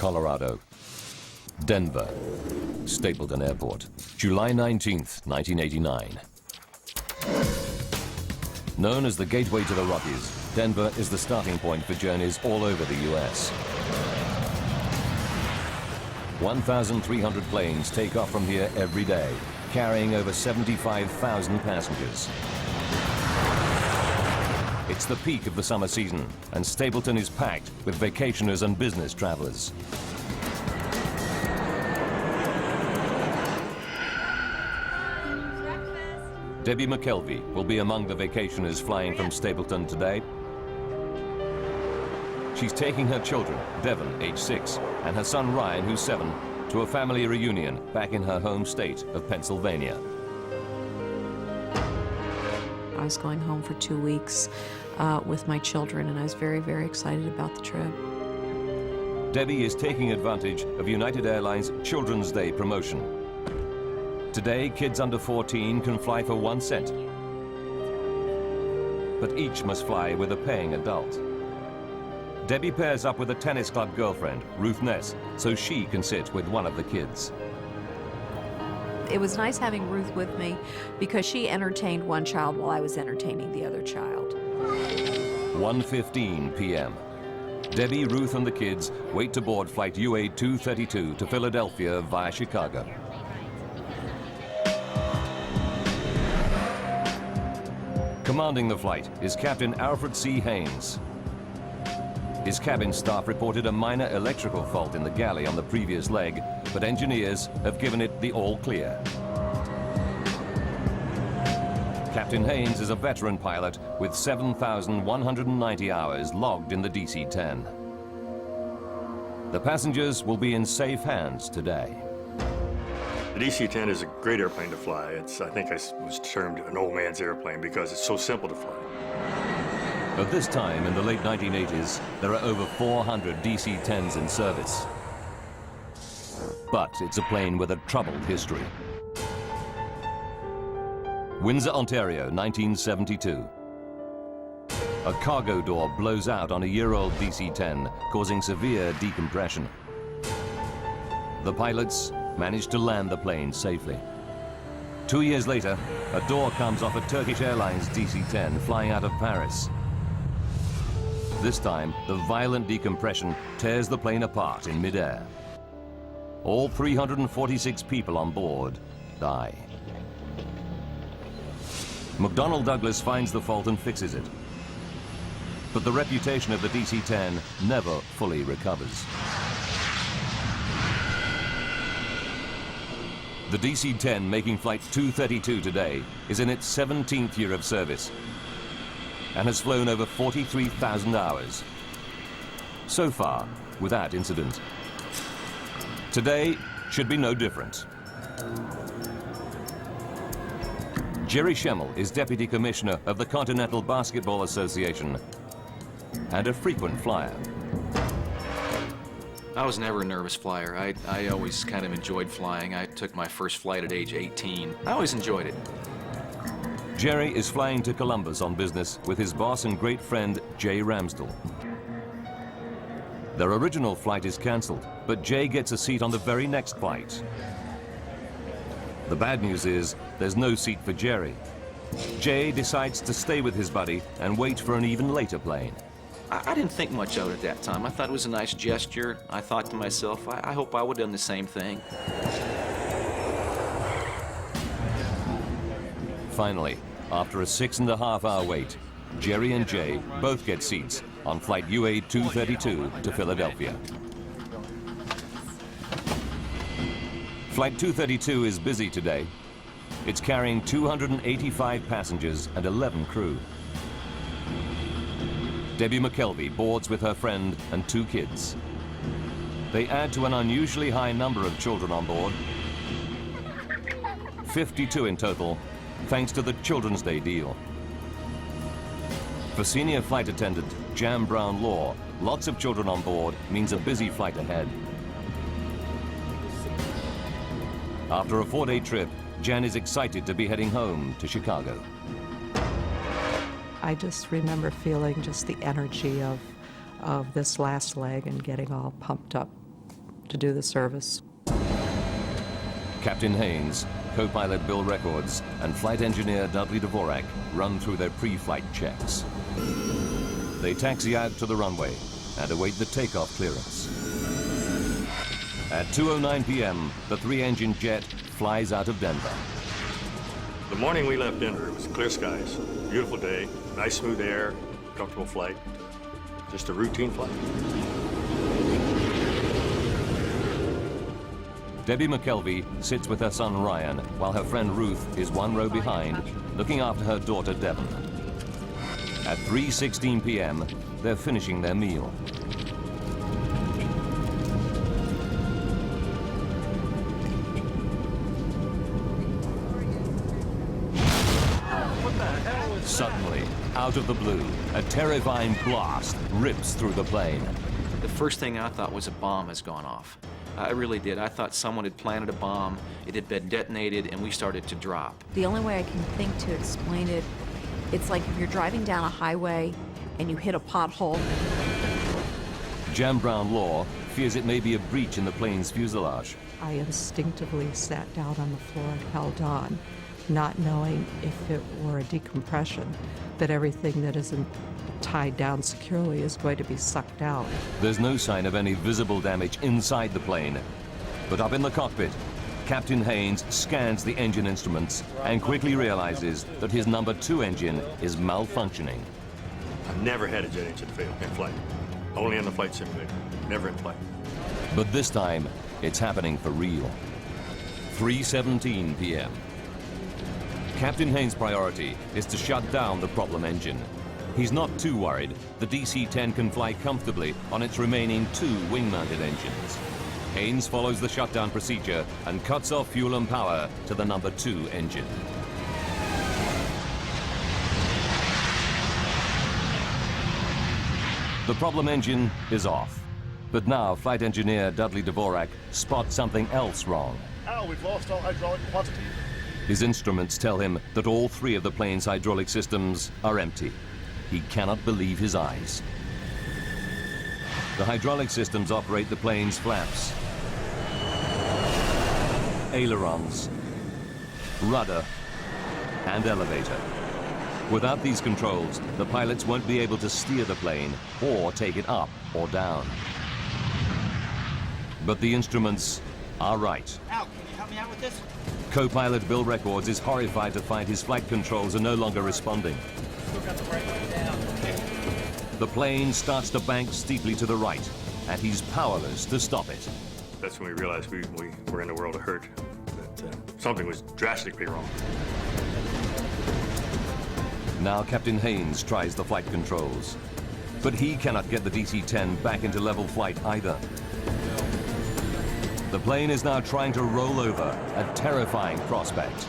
Colorado. Denver, Stapleton Airport, July 19th, 1989. Known as the gateway to the Rockies, Denver is the starting point for journeys all over the U.S. 1,300 planes take off from here every day, carrying over 75,000 passengers. It's the peak of the summer season, and Stapleton is packed with vacationers and business travelers. Debbie McKelvey will be among the vacationers flying from Stapleton today. She's taking her children, Devon, age 6, and her son Ryan, who's 7, to a family reunion back in her home state of Pennsylvania. I was going home for 2 weeks with my children, and I was very, very excited about the trip. Debbie is taking advantage of United Airlines Children's Day promotion. Today, kids under 14 can fly for 1 cent, but each must fly with a paying adult. Debbie pairs up with a tennis club girlfriend, Ruth Ness, so she can sit with one of the kids. It was nice having Ruth with me because she entertained one child while I was entertaining the other child. 1:15 p.m. Debbie, Ruth, and the kids wait to board flight UA 232 to Philadelphia via Chicago. Commanding the flight is Captain Alfred C. Haynes. His cabin staff reported a minor electrical fault in the galley on the previous leg, but engineers have given it the all clear. Captain Haynes is a veteran pilot with 7,190 hours logged in the DC-10. The passengers will be in safe hands today. The DC-10 is a great airplane to fly. I think I was termed an old man's airplane because it's so simple to fly. At this time, in the late 1980s, there are over 400 DC-10s in service. But it's a plane with a troubled history. Windsor, Ontario, 1972. A cargo door blows out on a year-old DC-10, causing severe decompression. The pilots managed to land the plane safely. 2 years later, a door comes off a Turkish Airlines DC-10 flying out of Paris. This time, the violent decompression tears the plane apart in midair. All 346 people on board die. McDonnell Douglas finds the fault and fixes it. But the reputation of the DC-10 never fully recovers. The DC-10 making flight 232 today is in its 17th year of service and has flown over 43,000 hours. So far, without incident. Today should be no different. Jerry Schemmel is Deputy Commissioner of the Continental Basketball Association and a frequent flyer. I was never a nervous flyer. I always kind of enjoyed flying. I took my first flight at age 18. I always enjoyed it. Jerry is flying to Columbus on business with his boss and great friend, Jay Ramsdell. Their original flight is canceled, but Jay gets a seat on the very next flight. The bad news is there's no seat for Jerry. Jay decides to stay with his buddy and wait for an even later plane. I didn't think much of it at that time. I thought it was a nice gesture. I thought to myself, I hope I would have done the same thing. Finally, after a 6.5-hour wait, Jerry and Jay both get seats on flight UA 232 to Philadelphia. Flight 232 is busy today. It's carrying 285 passengers and 11 crew. Debbie McKelvey boards with her friend and 2 kids. They add to an unusually high number of children on board. 52 in total, thanks to the Children's Day deal. For senior flight attendant Jan Brown Law, lots of children on board means a busy flight ahead. After a 4-day trip, Jan is excited to be heading home to Chicago. I just remember feeling just the energy of this last leg and getting all pumped up to do the service. Captain Haynes, co-pilot Bill Records, and flight engineer Dudley Dvorak run through their pre-flight checks. They taxi out to the runway and await the takeoff clearance. At 2:09 p.m., the three-engine jet flies out of Denver. The morning we left Denver, it was clear skies, beautiful day, nice smooth air, comfortable flight, just a routine flight. Debbie McKelvey sits with her son Ryan, while her friend Ruth is one row behind, looking after her daughter Devon. At 3:16 p.m., they're finishing their meal. Suddenly, out of the blue, a terrifying blast rips through the plane. The first thing I thought was a bomb has gone off. I really did. I thought someone had planted a bomb, it had been detonated, and we started to drop. The only way I can think to explain it, it's like if you're driving down a highway and you hit a pothole. Jan Brown Law fears it may be a breach in the plane's fuselage. I instinctively sat down on the floor and held on, not knowing if it were a decompression, that everything that isn't tied down securely is going to be sucked out. There's no sign of any visible damage inside the plane. But up in the cockpit, Captain Haynes scans the engine instruments and quickly realizes that his number 2 engine is malfunctioning. I've never had a jet engine fail in flight. Only in the flight simulator, never in flight. But this time, it's happening for real. 3:17 p.m. Captain Haynes' priority is to shut down the problem engine. He's not too worried. The DC-10 can fly comfortably on its remaining 2 wing-mounted engines. Haynes follows the shutdown procedure and cuts off fuel and power to the number 2 engine. The problem engine is off. But now flight engineer Dudley Dvorak spots something else wrong. Al, we've lost all hydraulic quantity. His instruments tell him that all 3 of the plane's hydraulic systems are empty. He cannot believe his eyes. The hydraulic systems operate the plane's flaps, ailerons, rudder, and elevator. Without these controls, the pilots won't be able to steer the plane or take it up or down. But the instruments are right. Al, can you help me out with this? Co-pilot Bill Records is horrified to find his flight controls are no longer responding. Still got the brake down. The plane starts to bank steeply to the right, and he's powerless to stop it. That's when we realized we were in a world of hurt, that something was drastically wrong. Now Captain Haynes tries the flight controls, but he cannot get the DC-10 back into level flight either. The plane is now trying to roll over, a terrifying prospect.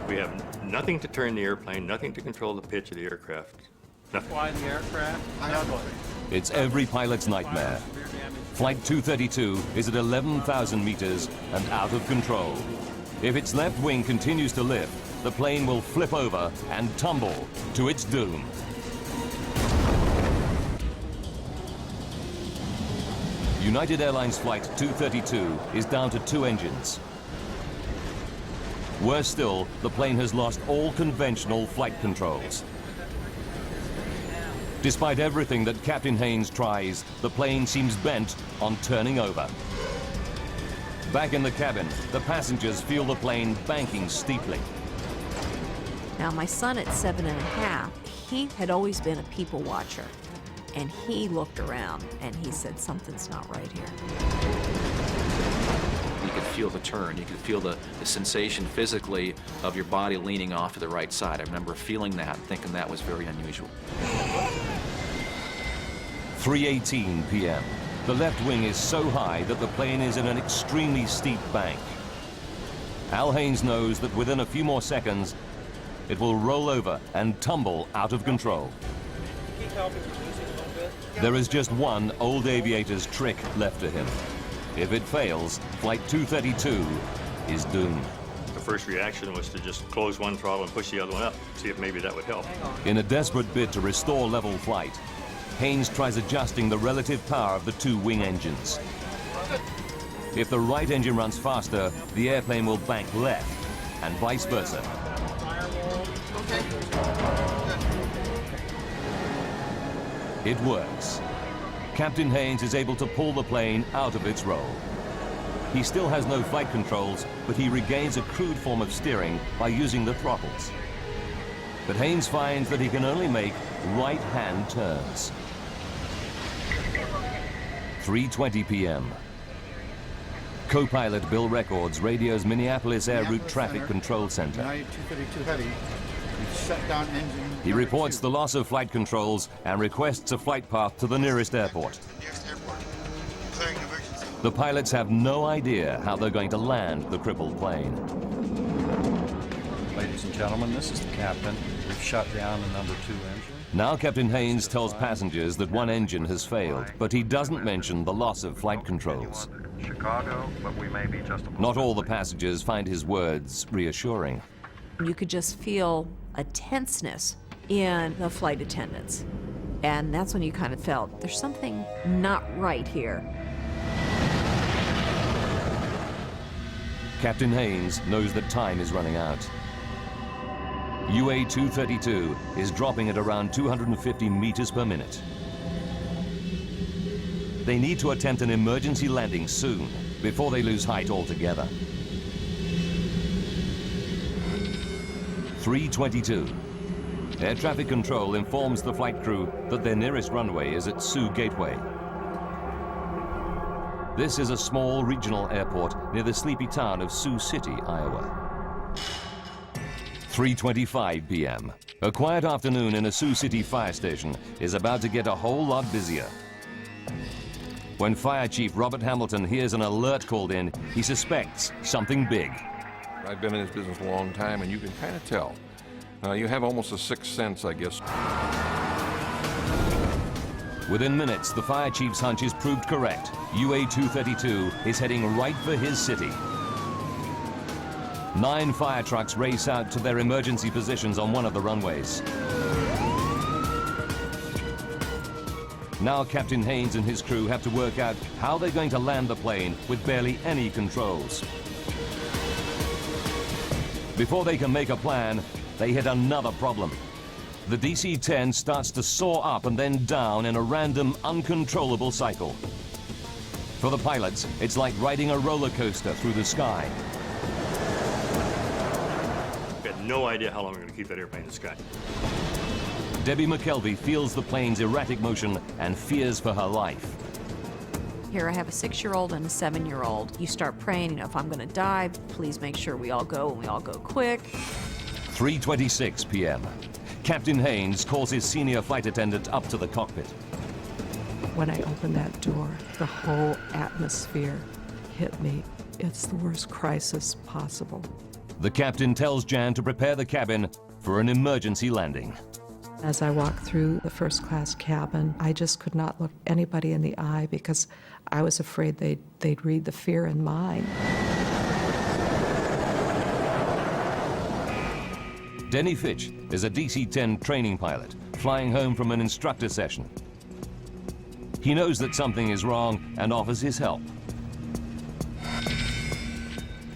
We have nothing to turn the airplane, nothing to control the pitch of the aircraft. Nothing. Fly the aircraft. It's every pilot's nightmare. Flight 232 is at 11,000 meters and out of control. If its left wing continues to lift, the plane will flip over and tumble to its doom. United Airlines Flight 232 is down to 2 engines. Worse still, the plane has lost all conventional flight controls. Despite everything that Captain Haynes tries, the plane seems bent on turning over. Back in the cabin, the passengers feel the plane banking steeply. Now, my son at 7½, he had always been a people watcher. And he looked around and he said, something's not right here. You could feel the turn. You could feel the sensation physically of your body leaning off to the right side. I remember feeling that and thinking that was very unusual. 3:18 p.m. The left wing is so high that the plane is in an extremely steep bank. Al Haynes knows that within a few more seconds, it will roll over and tumble out of control. There is just one old aviator's trick left to him. If it fails, Flight 232 is doomed. The first reaction was to just close one throttle and push the other one up, see if maybe that would help. In a desperate bid to restore level flight, Haynes tries adjusting the relative power of the two wing engines. If the right engine runs faster, the airplane will bank left, and vice versa. It works. Captain Haynes is able to pull the plane out of its roll. He still has no flight controls, but he regains a crude form of steering by using the throttles. But Haynes finds that he can only make right-hand turns. 3:20 p.m. Co-pilot Bill Records radios Minneapolis Air Route Traffic Control Center. United 232 Heavy. We've shut down engine. He reports the loss of flight controls and requests a flight path to the nearest airport. The pilots have no idea how they're going to land the crippled plane. Ladies and gentlemen, this is the captain. We've shut down the number 2 engine. Now Captain Haynes tells passengers that one engine has failed, but he doesn't mention the loss of flight controls. Chicago, but we may be just a Not all the passengers find his words reassuring. You could just feel a tenseness in the flight attendants. And that's when you kind of felt there's something not right here. Captain Haynes knows that time is running out. UA-232 is dropping at around 250 meters per minute. They need to attempt an emergency landing soon, before they lose height altogether. 3:22. Air traffic control informs the flight crew that their nearest runway is at Sioux Gateway. This is a small regional airport near the sleepy town of Sioux City, Iowa. 3:25 p.m. A quiet afternoon in a Sioux City fire station is about to get a whole lot busier. When Fire Chief Robert Hamilton hears an alert called in, he suspects something big. I've been in this business a long time, and you can kind of tell. You have almost a sixth sense, I guess. Within minutes, the fire chief's hunch is proved correct. UA-232 is heading right for his city. 9 fire trucks race out to their emergency positions on one of the runways. Now Captain Haynes and his crew have to work out how they're going to land the plane with barely any controls. Before they can make a plan, they hit another problem. The DC-10 starts to soar up and then down in a random, uncontrollable cycle. For the pilots, it's like riding a roller coaster through the sky. I've got no idea how long we're going to keep that airplane in the sky. Debbie McKelvey feels the plane's erratic motion and fears for her life. Here I have a 6-year-old and a 7-year-old. You start praying, if I'm going to die, please make sure we all go and we all go quick. 3:26 p.m. Captain Haynes calls his senior flight attendant up to the cockpit. When I opened that door, the whole atmosphere hit me. It's the worst crisis possible. The captain tells Jan to prepare the cabin for an emergency landing. As I walked through the first-class cabin, I just could not look anybody in the eye because I was afraid they'd read the fear in mine. Denny Fitch is a DC-10 training pilot flying home from an instructor session. He knows that something is wrong and offers his help.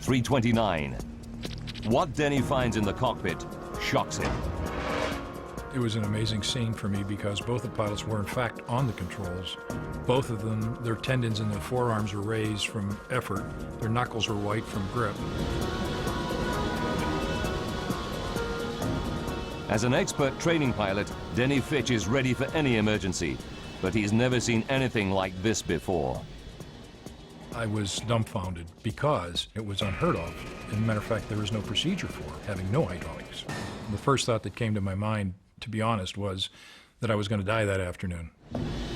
3:29. What Denny finds in the cockpit shocks him. It was an amazing scene for me because both the pilots were in fact on the controls. Both of them, their tendons in the forearms were raised from effort. Their knuckles were white from grip. As an expert training pilot, Denny Fitch is ready for any emergency, but he's never seen anything like this before. I was dumbfounded because it was unheard of. As a matter of fact, there was no procedure for having no hydraulics. The first thought that came to my mind, to be honest, was that I was going to die that afternoon.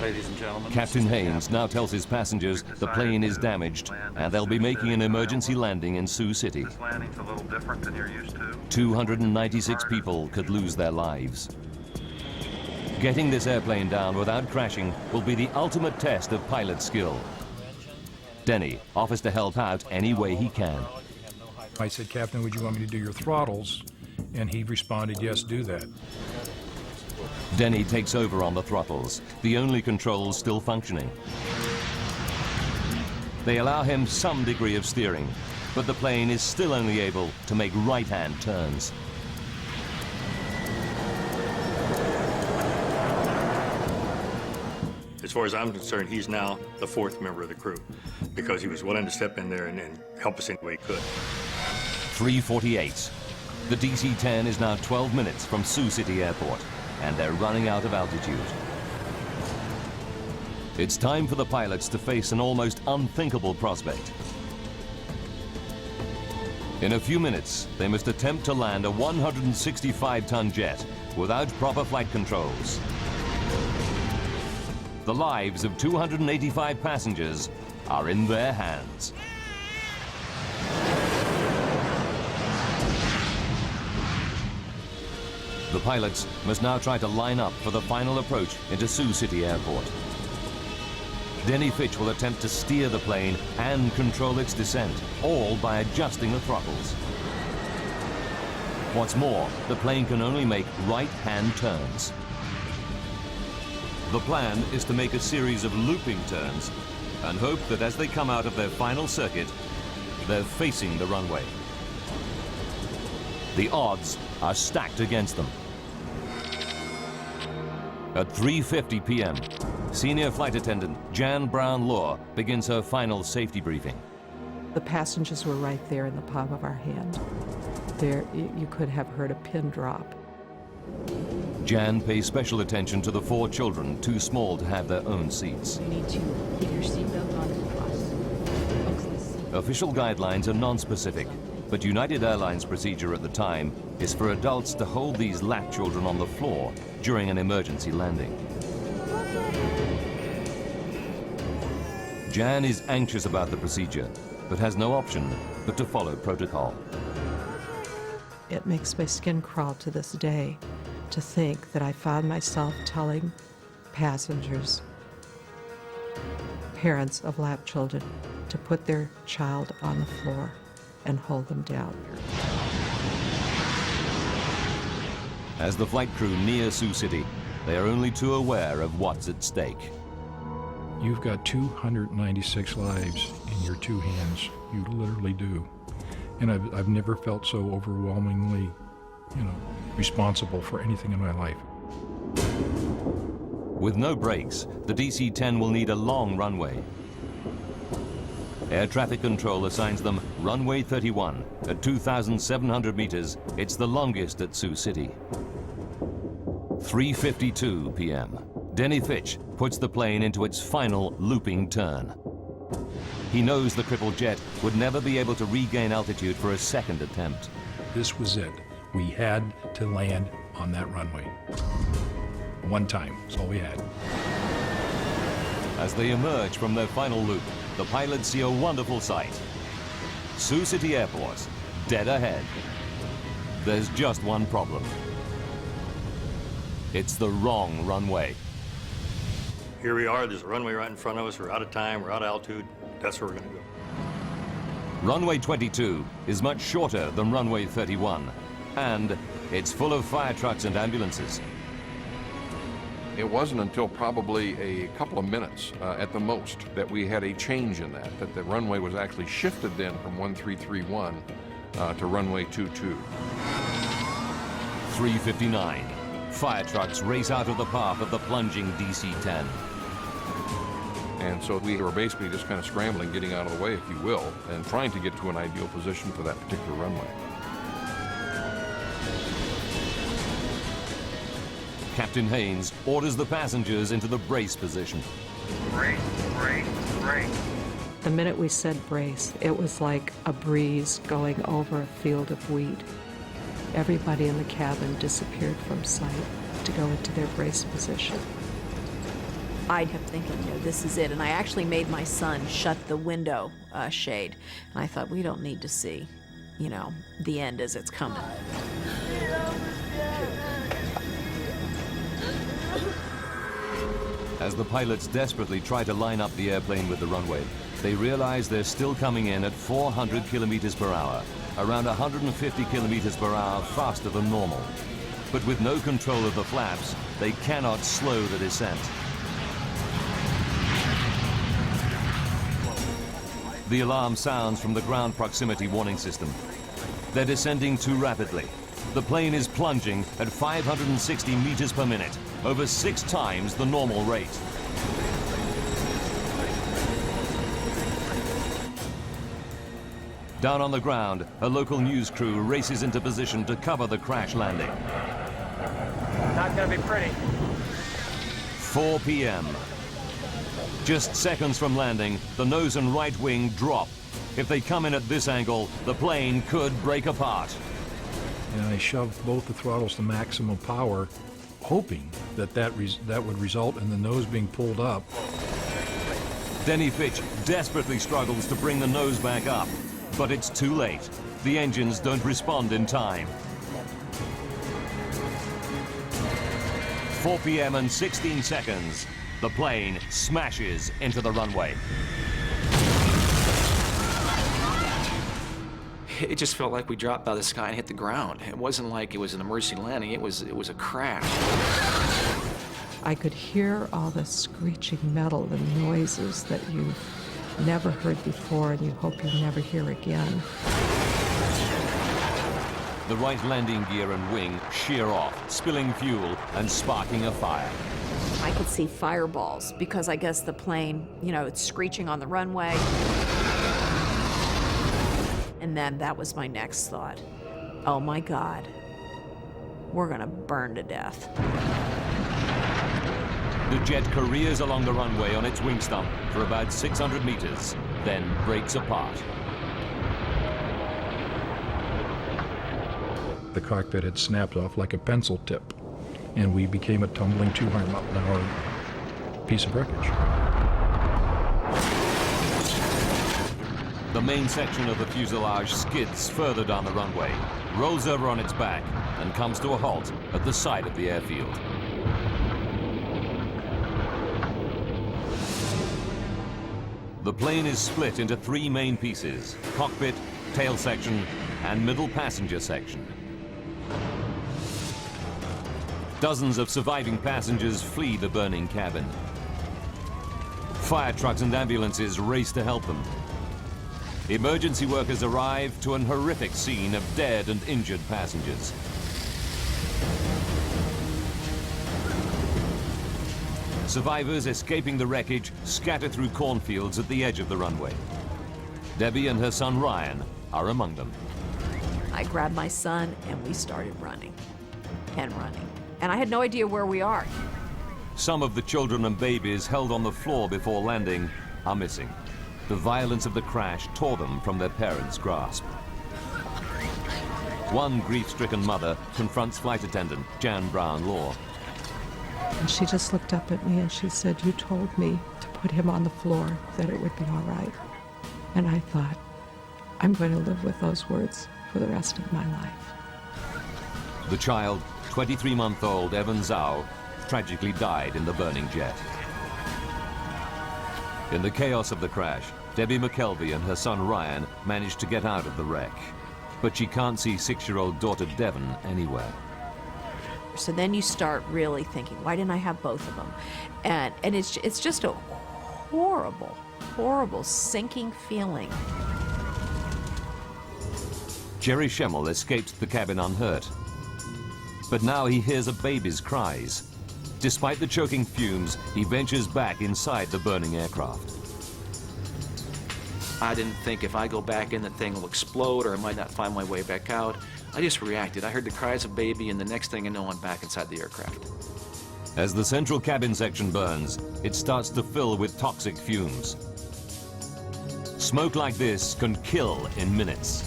Ladies and gentlemen, Captain Haynes now tells his passengers the plane is damaged and they'll be making an emergency landing in Sioux City. This landing's a little different than you're used to. 296 people could lose their lives. Getting this airplane down without crashing will be the ultimate test of pilot skill. Denny offers to help out any way he can. I said, "Captain, would you want me to do your throttles?" And he responded, "Yes, do that." Denny takes over on the throttles, the only controls still functioning. They allow him some degree of steering, but the plane is still only able to make right-hand turns. As far as I'm concerned, he's now the fourth member of the crew because he was willing to step in there and help us any way he could. 3:48. The DC-10 is now 12 minutes from Sioux City Airport, and they're running out of altitude. It's time for the pilots to face an almost unthinkable prospect. In a few minutes, they must attempt to land a 165-ton jet without proper flight controls. The lives of 285 passengers are in their hands. The pilots must now try to line up for the final approach into Sioux City Airport. Denny Fitch will attempt to steer the plane and control its descent, all by adjusting the throttles. What's more, the plane can only make right-hand turns. The plan is to make a series of looping turns and hope that as they come out of their final circuit, they're facing the runway. The odds are stacked against them. At 3:50 p.m., Senior Flight Attendant Jan Brown-Law begins her final safety briefing. The passengers were right there in the palm of our hand. There, you could have heard a pin drop. Jan pays special attention to the 4 children too small to have their own seats. You need to get your seatbelt on and cross. Official guidelines are non-specific, but United Airlines procedure at the time is for adults to hold these lap children on the floor during an emergency landing. Jan is anxious about the procedure, but has no option but to follow protocol. It makes my skin crawl to this day to think that I found myself telling passengers, parents of lap children, to put their child on the floor and hold them down. As the flight crew near Sioux City, they are only too aware of what's at stake. You've got 296 lives in your 2 hands. You literally do. And I've never felt so overwhelmingly, responsible for anything in my life. With no brakes, the DC-10 will need a long runway. Air traffic control assigns them runway 31 at 2,700 meters. It's the longest at Sioux City. 3:52 p.m. Denny Fitch puts the plane into its final looping turn. He knows the crippled jet would never be able to regain altitude for a second attempt. This was it. We had to land on that runway. One time, that's all we had. As they emerge from their final loop, the pilots see a wonderful sight. Sioux City Airport, dead ahead. There's just one problem. It's the wrong runway. Here we are, there's a runway right in front of us, we're out of time, we're out of altitude, that's where we're gonna go. Runway 22 is much shorter than runway 31, and it's full of fire trucks and ambulances. It wasn't until probably a couple of minutes at the most that we had a change in that the runway was actually shifted then from 1331 to runway 22. 3:59. Fire trucks race out of the path of the plunging DC-10. And so we were basically just kind of scrambling, getting out of the way, if you will, and trying to get to an ideal position for that particular runway. Captain Haynes orders the passengers into the brace position. Brace, brace, brace. The minute we said brace, it was like a breeze going over a field of wheat. Everybody in the cabin disappeared from sight to go into their brace position. I kept thinking, this is it. And I actually made my son shut the window shade. And I thought, we don't need to see, the end as it's coming. As the pilots desperately try to line up the airplane with the runway, they realize they're still coming in at 400 kilometers per hour, around 150 kilometers per hour faster than normal. but with no control of the flaps, they cannot slow the descent. The alarm sounds from the ground proximity warning system. They're descending too rapidly. The plane is plunging at 560 meters per minute, over 6 times the normal rate. Down on the ground, a local news crew races into position to cover the crash landing. Not gonna be pretty. 4 p.m. Just seconds from landing, the nose and right wing drop. If they come in at this angle, the plane could break apart. And I shoved both the throttles to maximum power, hoping that would result in the nose being pulled up. Denny Fitch desperately struggles to bring the nose back up, but it's too late. The engines don't respond in time. 4 p.m. and 16 seconds. The plane smashes into the runway. It just felt like we dropped out of the sky and hit the ground. It wasn't like it was an emergency landing, it was a crash. I could hear all the screeching metal and noises that you've never heard before and you hope you never hear again. The right landing gear and wing shear off, spilling fuel and sparking a fire. I could see fireballs because I guess the plane, you know, it's screeching on the runway. And then that was my next thought. Oh my God, we're gonna burn to death. The jet careers along the runway on its wing stump for about 600 meters, then breaks apart. The cockpit had snapped off like a pencil tip, and we became a tumbling 200-mile-an-hour piece of wreckage. The main section of the fuselage skids further down the runway, rolls over on its back, and comes to a halt at the side of the airfield. The plane is split into 3 main pieces: cockpit, tail section, and middle passenger section. Dozens of surviving passengers flee the burning cabin. Fire trucks and ambulances race to help them. Emergency workers arrive to an horrific scene of dead and injured passengers. Survivors escaping the wreckage scatter through cornfields at the edge of the runway. Debbie and her son Ryan are among them. I grabbed my son and we started running and running. And I had no idea where we are. Some of the children and babies held on the floor before landing are missing. The violence of the crash tore them from their parents' grasp. One grief-stricken mother confronts flight attendant Jan Brown-Law. And she just looked up at me and she said, "You told me to put him on the floor, that it would be all right." And I thought, I'm going to live with those words for the rest of my life. The child, 23-month-old Evan Zhao, tragically died in the burning jet. In the chaos of the crash, Debbie McKelvey and her son Ryan managed to get out of the wreck. But she can't see 6-year-old daughter Devon anywhere. So then you start really thinking, why didn't I have both of them? And it's just a horrible, horrible sinking feeling. Jerry Schemmel escaped the cabin unhurt. But now he hears a baby's cries. Despite the choking fumes, he ventures back inside the burning aircraft. I didn't think if I go back in, the thing will explode or I might not find my way back out. I just reacted. I heard the cries of baby, and the next thing I know, I'm back inside the aircraft. As the central cabin section burns, it starts to fill with toxic fumes. Smoke like this can kill in minutes.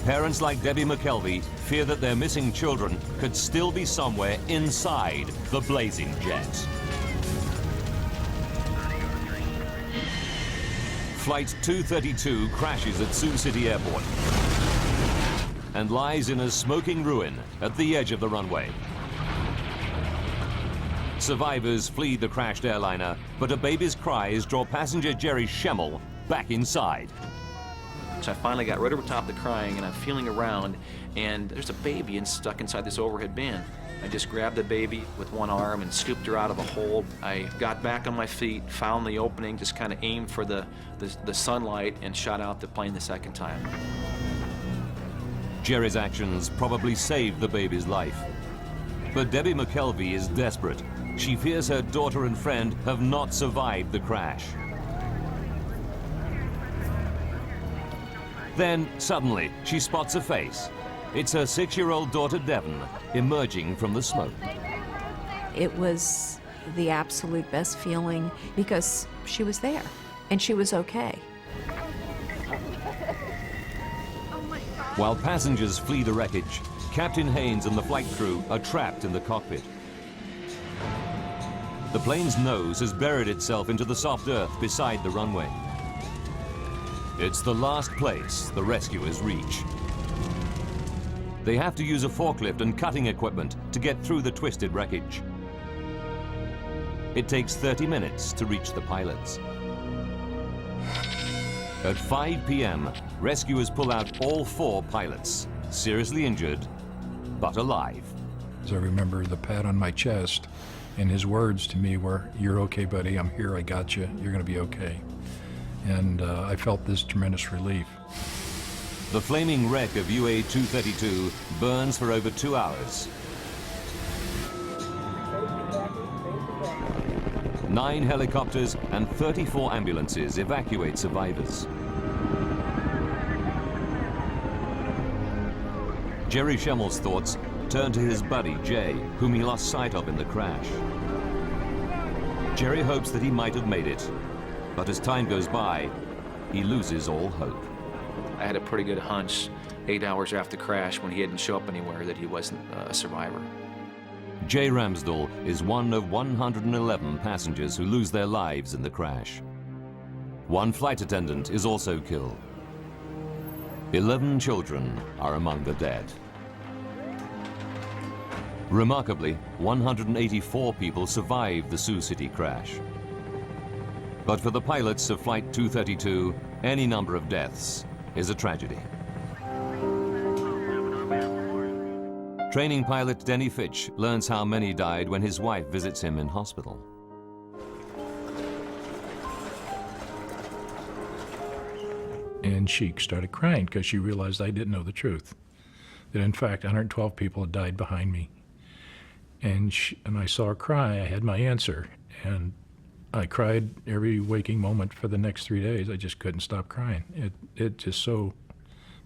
Parents like Debbie McKelvey fear that their missing children could still be somewhere inside the blazing jet. Flight 232 crashes at Sioux City Airport and lies in a smoking ruin at the edge of the runway. Survivors flee the crashed airliner, but a baby's cries draw passenger Jerry Schemmel back inside. So I finally got right over top of the crying, and I'm feeling around, and there's a baby stuck inside this overhead bin. I just grabbed the baby with one arm and scooped her out of a hole. I got back on my feet, found the opening, just kind of aimed for the sunlight, and shot out the plane the second time. Jerry's actions probably saved the baby's life. But Debbie McKelvey is desperate. She fears her daughter and friend have not survived the crash. Then, suddenly, she spots a face. It's her 6-year-old daughter, Devon, emerging from the smoke. It was the absolute best feeling because she was there and she was okay. While passengers flee the wreckage, Captain Haynes and the flight crew are trapped in the cockpit. The plane's nose has buried itself into the soft earth beside the runway. It's the last place the rescuers reach. They have to use a forklift and cutting equipment to get through the twisted wreckage. It takes 30 minutes to reach the pilots. At 5 p.m., rescuers pull out all 4 pilots, seriously injured, but alive. As I remember the pat on my chest, and his words to me were, "You're okay, buddy, I'm here, I got you, you're gonna be okay." And I felt this tremendous relief. The flaming wreck of UA-232 burns for over 2 hours. 9 helicopters and 34 ambulances evacuate survivors. Jerry Schemmel's thoughts turn to his buddy, Jay, whom he lost sight of in the crash. Jerry hopes that he might have made it, but as time goes by, he loses all hope. I had a pretty good hunch 8 hours after the crash, when he didn't show up anywhere, that he wasn't a survivor. Jay Ramsdell is one of 111 passengers who lose their lives in the crash. 1 flight attendant is also killed. 11 children are among the dead. Remarkably, 184 people survived the Sioux City crash. But for the pilots of Flight 232, any number of deaths is a tragedy. Training pilot Denny Fitch learns how many died when his wife visits him in hospital. And she started crying because she realized I didn't know the truth. That in fact 112 people had died behind me. And I saw her cry, I had my answer. And I cried every waking moment for the next 3 days. I just couldn't stop crying. It just so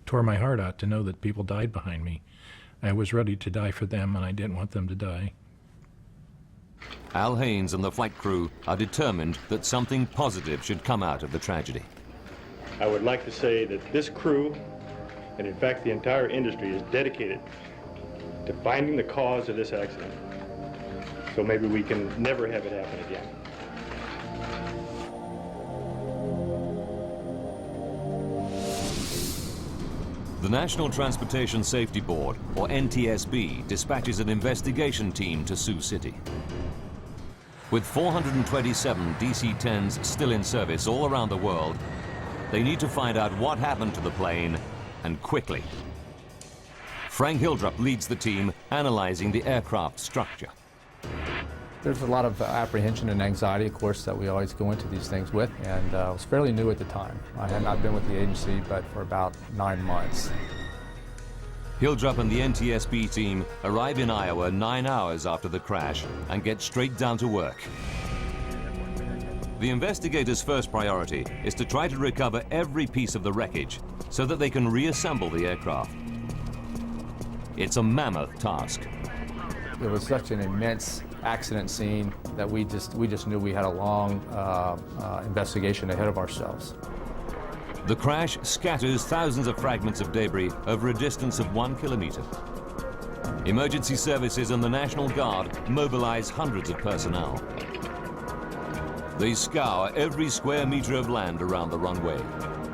tore my heart out to know that people died behind me. I was ready to die for them, and I didn't want them to die. Al Haynes and the flight crew are determined that something positive should come out of the tragedy. I would like to say that this crew, and in fact the entire industry, is dedicated to finding the cause of this accident. So maybe we can never have it happen again. The National Transportation Safety Board, or NTSB, dispatches an investigation team to Sioux City. With 427 DC-10s still in service all around the world, they need to find out what happened to the plane, and quickly. Frank Hildrup leads the team analyzing the aircraft structure. There's a lot of apprehension and anxiety, of course, that we always go into these things with, and I was fairly new at the time. I had not been with the agency but for about 9 months. Hildrup and the NTSB team arrive in Iowa 9 hours after the crash and get straight down to work. The investigators' first priority is to try to recover every piece of the wreckage so that they can reassemble the aircraft. It's a mammoth task. It was such an immense accident scene that we just knew we had a long investigation ahead of ourselves. The crash scatters thousands of fragments of debris over a distance of 1 kilometer. Emergency services and the National Guard mobilize hundreds of personnel. They scour every square meter of land around the runway.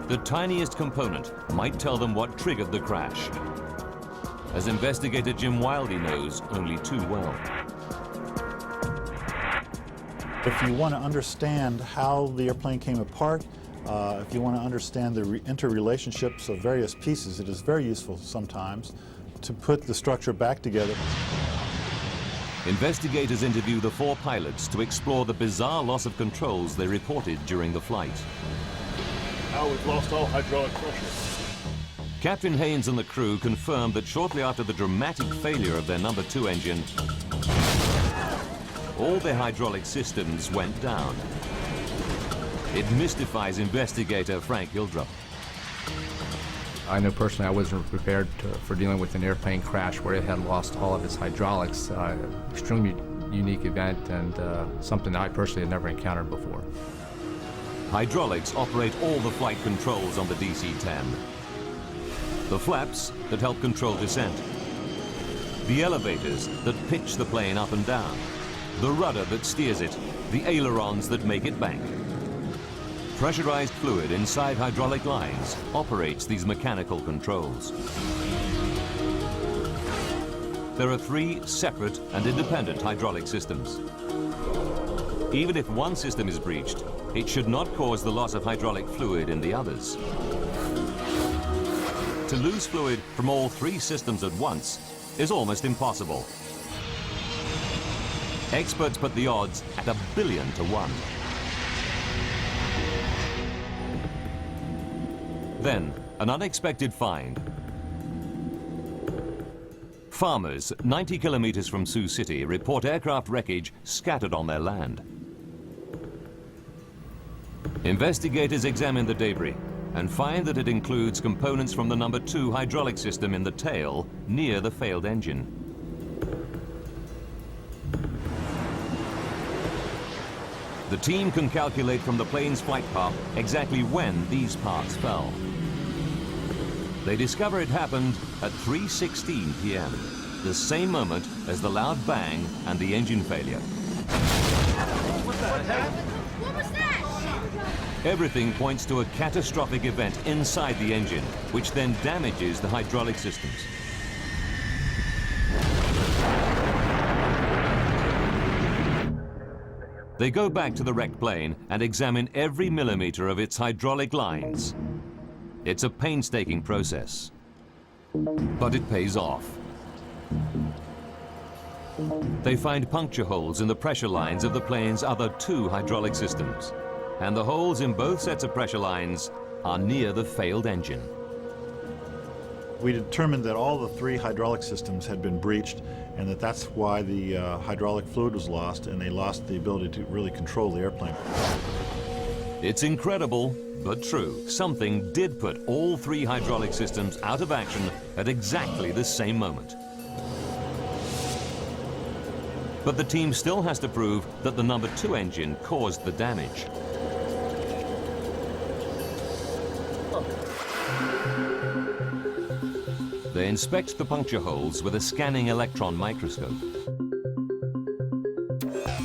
The tiniest component might tell them what triggered the crash. As investigator Jim Wildey knows only too well. If you want to understand how the airplane came apart, If you want to understand the interrelationships of various pieces, it is very useful sometimes to put the structure back together. Investigators interview the 4 pilots to explore the bizarre loss of controls they reported during the flight. Now we've lost all hydraulic pressure. Captain Haynes and the crew confirmed that shortly after the dramatic failure of their number 2 engine, all their hydraulic systems went down. It mystifies investigator Frank Hildrup. I know personally I wasn't prepared for dealing with an airplane crash where it had lost all of its hydraulics. Extremely unique event and something I personally had never encountered before. Hydraulics operate all the flight controls on the DC-10. The flaps that help control descent. The elevators that pitch the plane up and down. The rudder that steers it. The ailerons that make it bank. Pressurized fluid inside hydraulic lines operates these mechanical controls. There are 3 separate and independent hydraulic systems. Even if one system is breached, it should not cause the loss of hydraulic fluid in the others. To lose fluid from all 3 systems at once is almost impossible. Experts put the odds at 1 billion to 1. Then, an unexpected find. Farmers 90 kilometers from Sioux City report aircraft wreckage scattered on their land. Investigators examine the debris and find that it includes components from the number 2 hydraulic system in the tail near the failed engine. The team can calculate from the plane's flight path exactly when these parts fell. They discover it happened at 3:16 p.m., the same moment as the loud bang and the engine failure. What the heck? What was that? Everything points to a catastrophic event inside the engine, which then damages the hydraulic systems. They go back to the wrecked plane and examine every millimeter of its hydraulic lines. It's a painstaking process, but it pays off. They find puncture holes in the pressure lines of the plane's other 2 hydraulic systems, and the holes in both sets of pressure lines are near the failed engine. We determined that all the 3 hydraulic systems had been breached and that's why the hydraulic fluid was lost and they lost the ability to really control the airplane. It's incredible, but true. Something did put all 3 hydraulic systems out of action at exactly the same moment. But the team still has to prove that the number 2 engine caused the damage. They inspect the puncture holes with a scanning electron microscope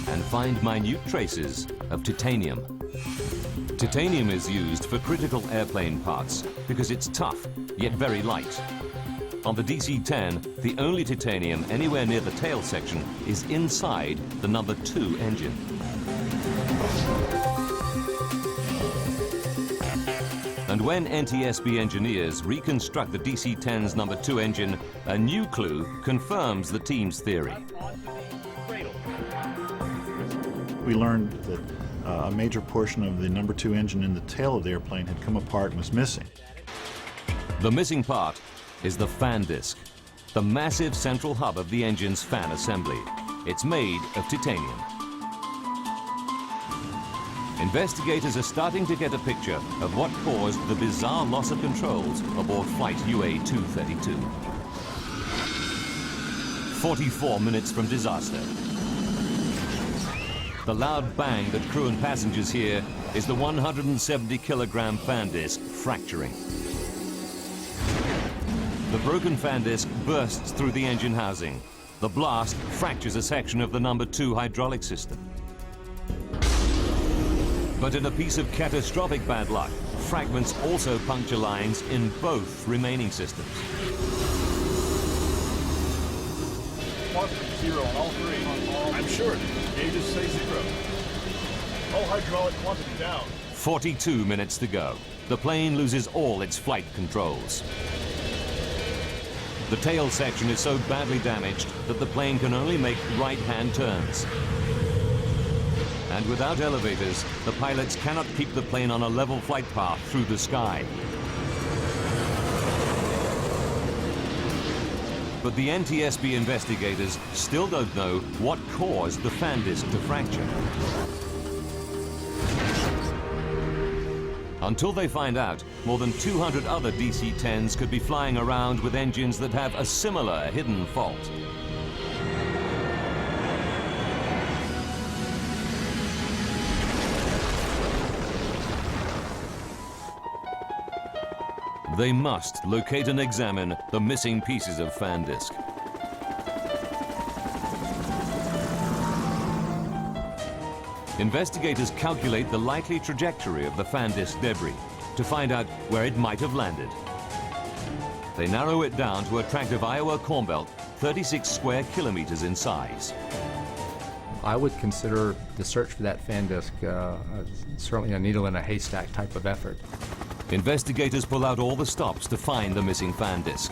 and find minute traces of titanium. Titanium is used for critical airplane parts because it's tough, yet very light. On the DC-10, the only titanium anywhere near the tail section is inside the number 2 engine. And when NTSB engineers reconstruct the DC-10's number 2 engine, a new clue confirms the team's theory. We learned that a major portion of the number 2 engine in the tail of the airplane had come apart and was missing. The missing part is the fan disc, the massive central hub of the engine's fan assembly. It's made of titanium. Investigators are starting to get a picture of what caused the bizarre loss of controls aboard flight UA-232. 44 minutes from disaster. The loud bang that crew and passengers hear is the 170-kilogram fan disc fracturing. The broken fan disc bursts through the engine housing. The blast fractures a section of the number 2 hydraulic system. But in a piece of catastrophic bad luck, fragments also puncture lines in both remaining systems. Quantity 0 on all 3. I'm sure. Gauges say 0. All hydraulic quantity down. 42 minutes to go. The plane loses all its flight controls. The tail section is so badly damaged that the plane can only make right-hand turns. And without elevators, the pilots cannot keep the plane on a level flight path through the sky. But the NTSB investigators still don't know what caused the fan disc to fracture. Until they find out, more than 200 other DC-10s could be flying around with engines that have a similar hidden fault. They must locate and examine the missing pieces of fan disc. Investigators calculate the likely trajectory of the fan disc debris to find out where it might have landed. They narrow it down to a tract of Iowa corn belt 36 square kilometers in size. I would consider the search for that fan disc certainly a needle in a haystack type of effort. Investigators pull out all the stops to find the missing fan disc.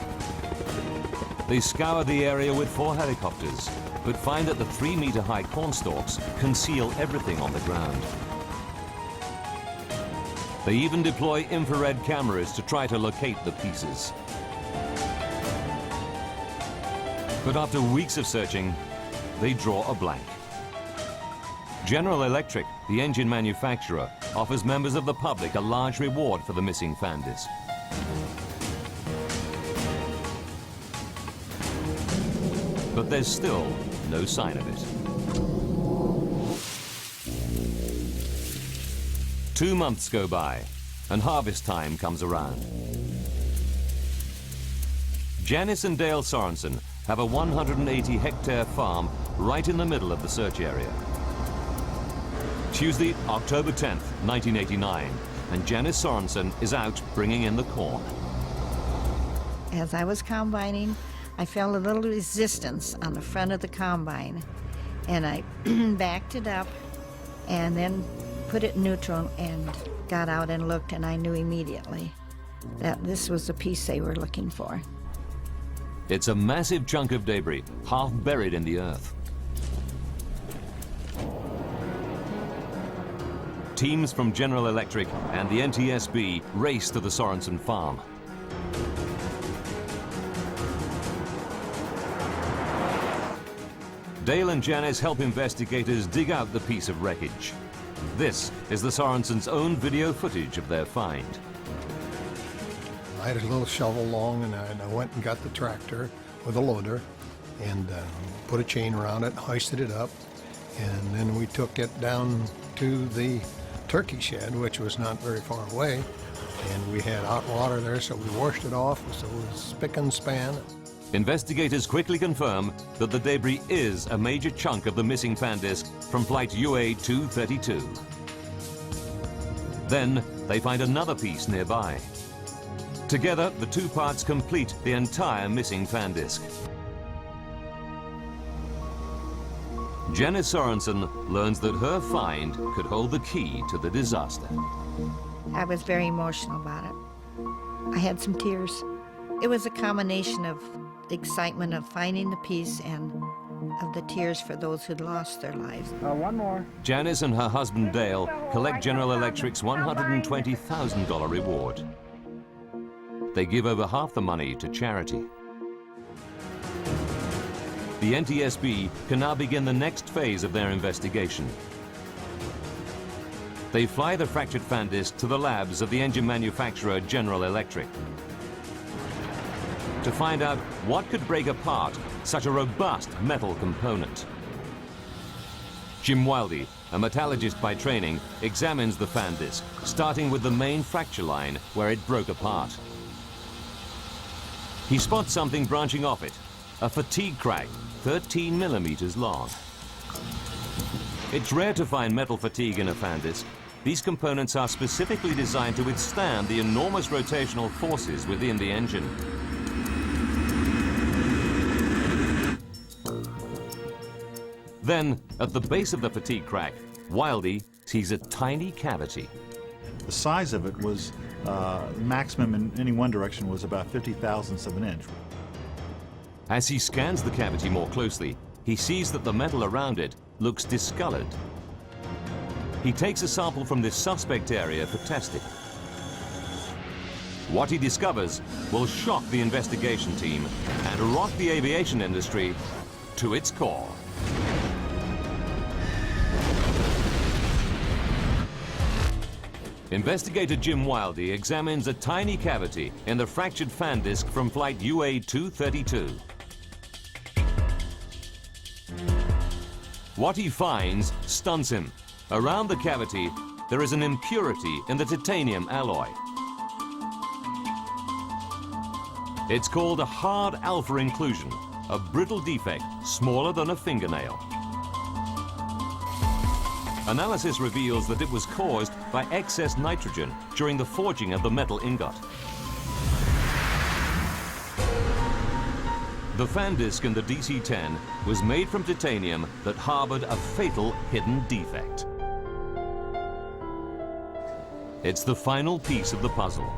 They scour the area with 4 helicopters, but find that the 3-meter-high corn stalks conceal everything on the ground. They even deploy infrared cameras to try to locate the pieces. But after weeks of searching, they draw a blank. General Electric, the engine manufacturer, offers members of the public a large reward for the missing fan disc. But there's still no sign of it. 2 months go by, and harvest time comes around. Janice and Dale Sorensen have a 180-hectare farm right in the middle of the search area. Tuesday, October 10th, 1989, and Janice Sorensen is out bringing in the corn. As I was combining, I felt a little resistance on the front of the combine, and I backed it up and then put it in neutral and got out and looked, and I knew immediately that this was the piece they were looking for. It's a massive chunk of debris, half buried in the earth. Teams from General Electric and the NTSB race to the Sorensen farm. Dale and Janice help investigators dig out the piece of wreckage. This is the Sorensens' own video footage of their find. I had a little shovel long, and I went and got the tractor with a loader and put a chain around it, hoisted it up, and then we took it down to the turkey shed, which was not very far away, and we had hot water there, so we washed it off, so it was spick and span. Investigators quickly confirm that the debris is a major chunk of the missing fan disc from flight UA-232. Then they find another piece nearby. Together, the 2 parts complete the entire missing fan disc. Janice Sorensen learns that her find could hold the key to the disaster. I was very emotional about it. I had some tears. It was a combination of excitement of finding the piece and of the tears for those who'd lost their lives. One more. Janice and her husband Dale collect General Electric's $120,000 reward. They give over half the money to charity. The NTSB can now begin the next phase of their investigation. They fly the fractured fan disc to the labs of the engine manufacturer General Electric to find out what could break apart such a robust metal component. Jim Wildy, a metallurgist by training, examines the fan disc, starting with the main fracture line where it broke apart. He spots something branching off it, a fatigue crack 13 millimeters long. It's rare to find metal fatigue in a fan disc. These components are specifically designed to withstand the enormous rotational forces within the engine. Then, at the base of the fatigue crack, Wildy sees a tiny cavity. The size of it was, maximum in any one direction was about 50 thousandths of an inch. As he scans the cavity more closely, he sees that the metal around it looks discolored. He takes a sample from this suspect area for testing. What he discovers will shock the investigation team and rock the aviation industry to its core. Investigator Jim Wildey examines a tiny cavity in the fractured fan disc from flight UA-232. What he finds stuns him. Around the cavity, there is an impurity in the titanium alloy. It's called a hard alpha inclusion, a brittle defect smaller than a fingernail. Analysis reveals that it was caused by excess nitrogen during the forging of the metal ingot. The fan disc in the DC-10 was made from titanium that harbored a fatal hidden defect. It's the final piece of the puzzle.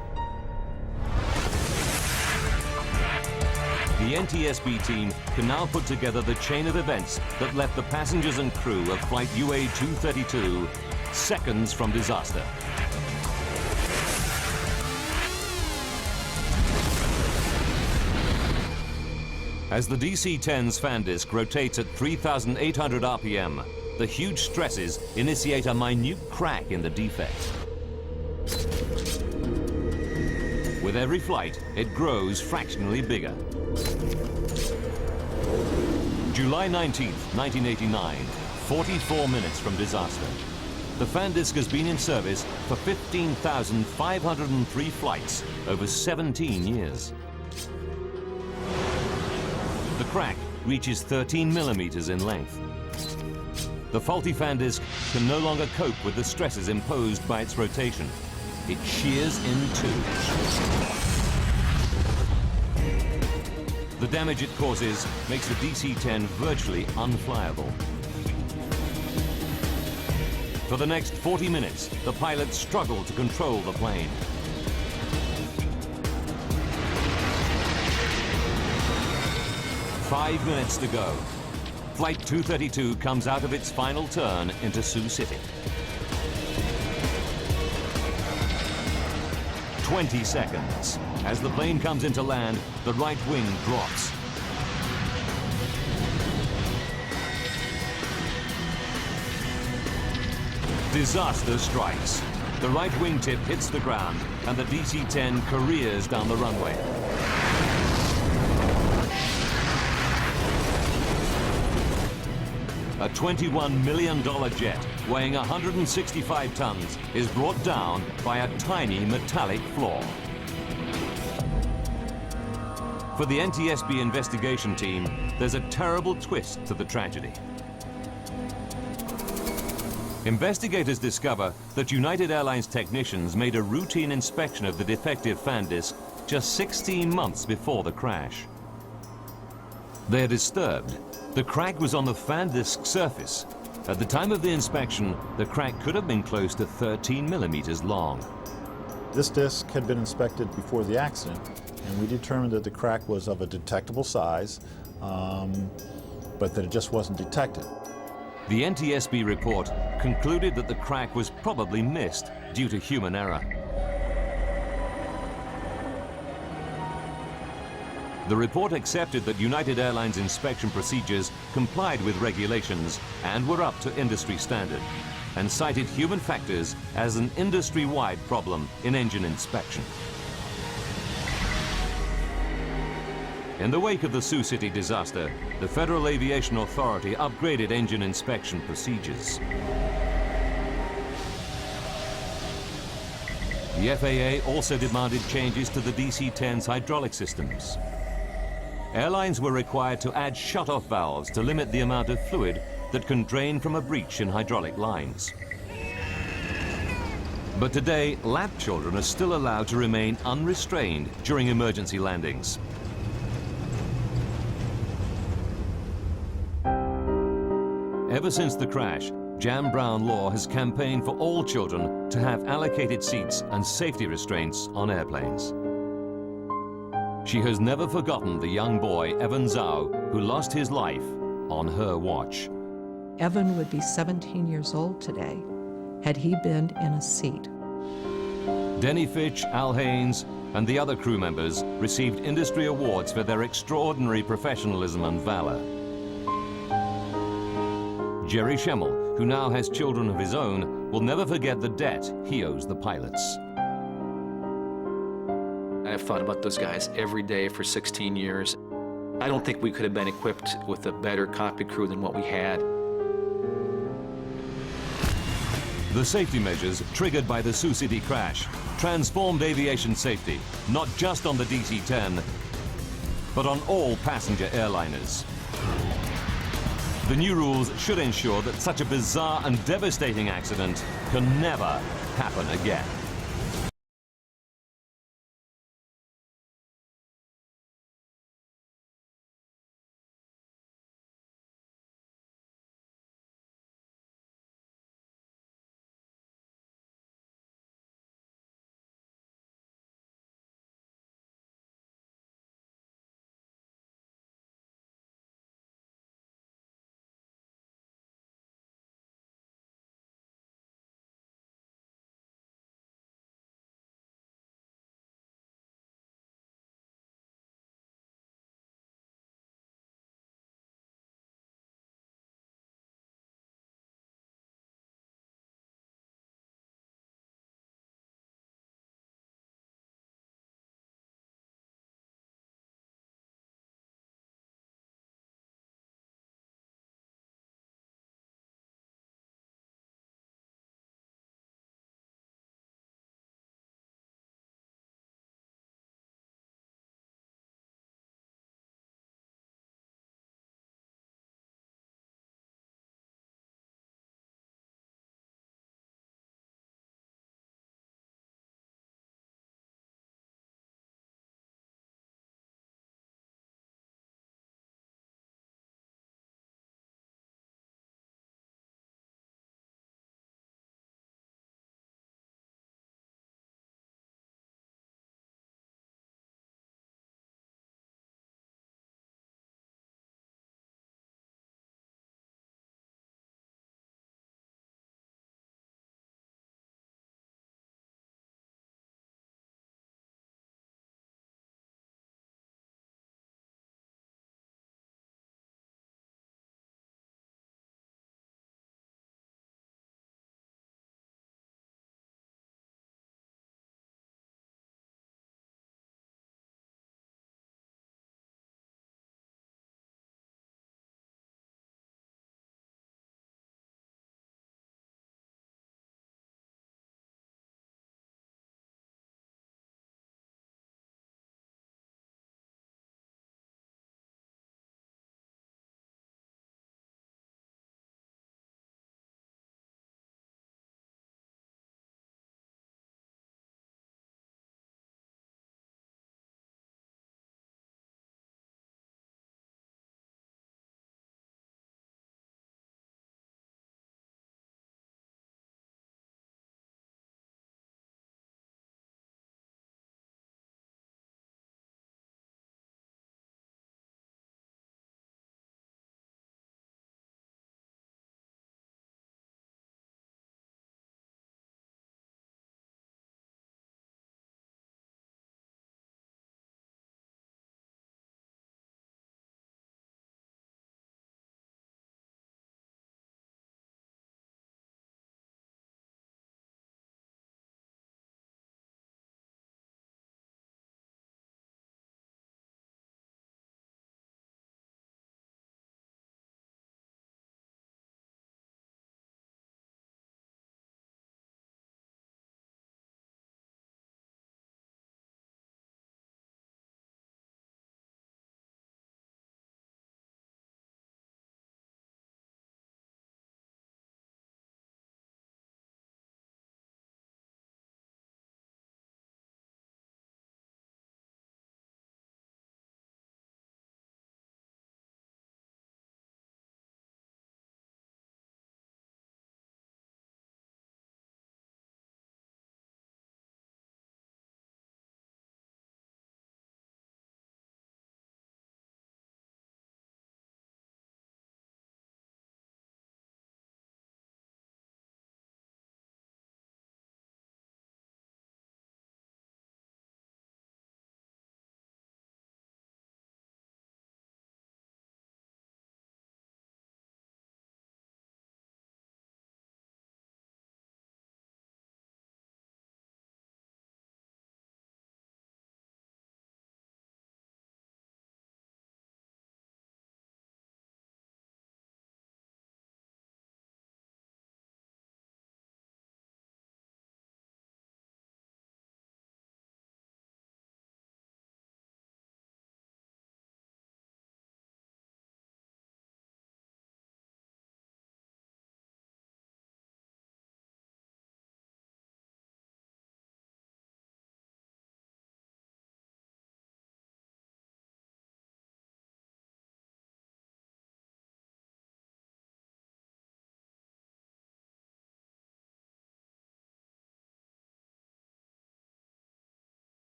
The NTSB team can now put together the chain of events that left the passengers and crew of flight UA-232 seconds from disaster. As the DC-10's fan disc rotates at 3,800 RPM, the huge stresses initiate a minute crack in the defect. With every flight, it grows fractionally bigger. July 19th, 1989, 44 minutes from disaster. The fan disc has been in service for 15,503 flights over 17 years. The crack reaches 13 millimeters in length. The faulty fan disc can no longer cope with the stresses imposed by its rotation. It shears in two. The damage it causes makes the DC-10 virtually unflyable. For the next 40 minutes, the pilots struggle to control the plane. Five minutes to go. Flight 232 comes out of its final turn into Sioux City. 20 seconds. As the plane comes into land, the right wing drops. Disaster strikes. The right wingtip hits the ground, and the DC-10 careers down the runway. A $21 million jet weighing 165 tons is brought down by a tiny metallic floor. For the NTSB investigation team, there's a terrible twist to the tragedy. Investigators discover that United Airlines technicians made a routine inspection of the defective fan disc just 16 months before the crash. They're disturbed. The crack was on the fan disc surface. At the time of the inspection, the crack could have been close to 13 millimeters long. This disc had been inspected before the accident, and we determined that the crack was of a detectable size, but that it just wasn't detected. The NTSB report concluded that the crack was probably missed due to human error. The report accepted that United Airlines inspection procedures complied with regulations and were up to industry standard, and cited human factors as an industry-wide problem in engine inspection. In the wake of the Sioux City disaster, the Federal Aviation Authority upgraded engine inspection procedures. The FAA also demanded changes to the DC-10's hydraulic systems. Airlines were required to add shut-off valves to limit the amount of fluid that can drain from a breach in hydraulic lines. But today, lab children are still allowed to remain unrestrained during emergency landings. Ever since the crash, Jan Brown Law has campaigned for all children to have allocated seats and safety restraints on airplanes. She has never forgotten the young boy, Evan Zhao, who lost his life on her watch. Evan would be 17 years old today had he been in a seat. Denny Fitch, Al Haynes, and the other crew members received industry awards for their extraordinary professionalism and valor. Jerry Schemmel, who now has children of his own, will never forget the debt he owes the pilots. I've thought about those guys every day for 16 years. I don't think we could have been equipped with a better cockpit crew than what we had. The safety measures triggered by the Sioux City crash transformed aviation safety, not just on the DC-10, but on all passenger airliners. The new rules should ensure that such a bizarre and devastating accident can never happen again.